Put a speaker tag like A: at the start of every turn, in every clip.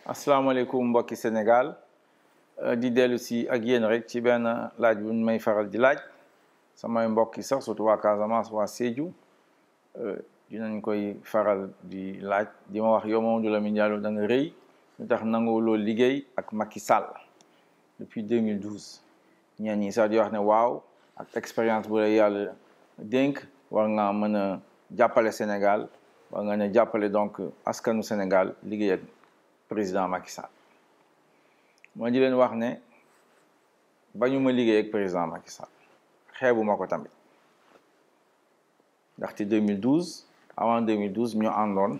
A: asalaamaaleykum mbokki Sénégal di dellu si ak yéen rek ci benn laaj bu may faral di laaj samay mbokki sax surtout waa Casamance waa Sédhiou dinañ koy faral di laaj di ma wax yow Mamadou Lamine Diallo da nga rëy lu tax nangoo loolu liggéey ak Macky Sall depuis 2012 ñenn ñi sax di wax ne waaw ak expérience bu la yàlla dénk war nga mën a jàppale Sénégal war nga ne jàppale donc askanu Sénégal liggéey ak président Macky Sall moo di leen wax ne bañu ma liggéey ak président Macky Sall xeebu ma ko tamit ndaxte 2012 avant 2012 ñu àndoon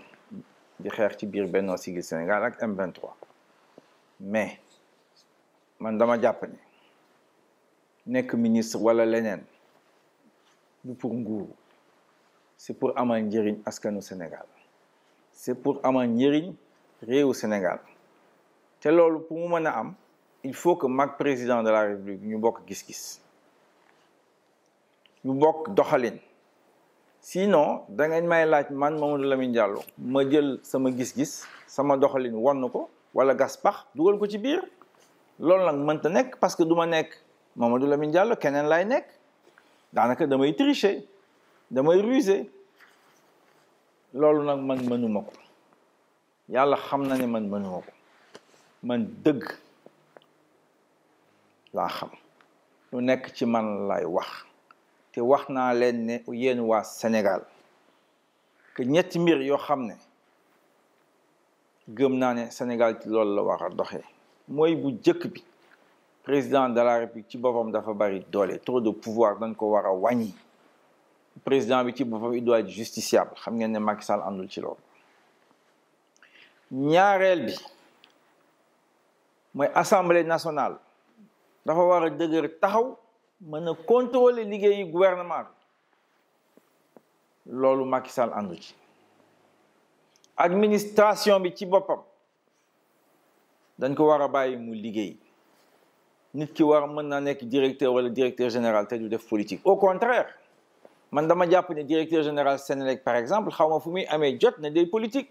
A: di xeex ci biir Benno Siggil Sénégal ak M23 mais man dama jàpp ne nekk ministre wala leneen du pour nguuru c'est pour amal njëriñ askanu Sénégal c'est pour amal njëriñ réewu Sénégal te loolu pour mu mën a am il faut que mag président de la République ñu bokk gis-gis ñu bokk doxalin sinon da ngeen may laaj man Mamadou Lamine Diallo ma jël sama gis-gis sama doxalin won ko wala gas pax dugal ko ci biir loolu nag mënta nekk parce que du ma nekk Mamadou Lamine Diallo keneen lay nekk daanaka damay tricher damay ruser loolu nag man mënuma ko yàlla xam na ne man mënuma ko man dëgg laa xam lu nekk ci man lay wax te wax naa leen ne yéen waa Sénégal que ñetti mbir yoo xam ne gëm naa ne Sénégal ci loolu la war a doxee mooy bu jëkk bi président de la République ci boppam dafa bari doole trop de pouvoir dañ ko war a wàññi président bi ci boppam il doit être justiciable xam ngeen ne Macky Sall àndul ci loolu ñaareel bi mooy assemblée nationale dafa war a dëgër taxaw mën a contrôler liggéeyu gouvernement bi loolu Macky Sall àndu ci administration bi ci boppam dañ ko war a bàyyi mu liggéey nit ki war mën na nekk directeur wala directeur général te du def politique au contraire man dama jàpp ne directeur général Sénélec par exemple xaw ma fu muy amee jot ne day politique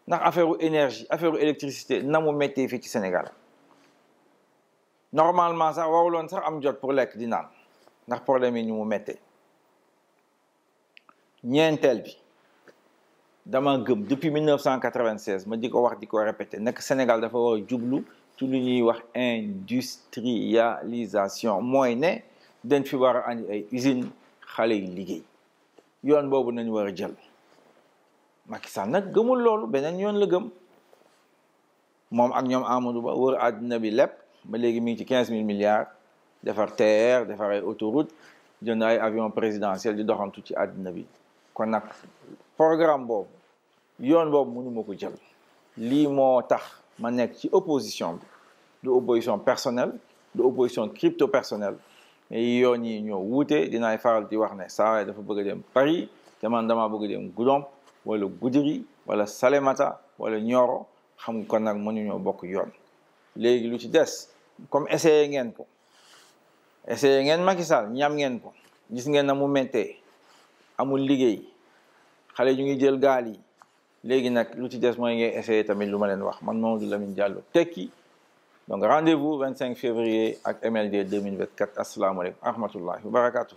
A: ndax affaire énergie affaire électricité na mu méttee fii ci Sénégal normalement sax waruloon sax am jot pour lekk di naan ndax problème yi ñu mu méttee ñeenteel bi dama gëm depuis 1996 ma di ko wax di ko répété nekk Sénégal dafa war a jublu ci lu ñuy wax industrialisation mooy ne dañ fi war a andi ay usine xale yi liggéey yoon boobu nañu war a jël Macky Sall nag gëmul loolu beneen yoon la gëm moom ak ñoom Amadou Ba wër àddina bi lépp ba léegi mi ngi ci 15 000 milliards defar TER defar ay autoroute jënd ay avion présidentiel di doxantu ci àddina bi kon nag programme boobu yoon boobu mënuma ko jël lii moo tax ma nekk ci opposition bi du opposition personnelle du opposition crypto personnelle mais yoon yi ñoo wuute dinaay faral di wax ne saa waay dafa bëgg a dem Paris te man dama bëgg a dem Goudomp wala Goudiri wala Salémata wala Nioro xam nga kon nag mënuñoo bokk yoon léegi lu ci des comme essayé ngeen ko essayé ngeen Macky Sall ñam ngeen ko gis ngeen na mu méttee amul liggéey xale ñu ngi jël gaal yi léegi nag lu ci des mooy ngay essayé tamit lu ma leen wax man Mamadou Lamine Diallo tekki donc rendez-vous 25 février ak MLD 2024 asalaamaaleykum wa rahmatullahi wa barakatuh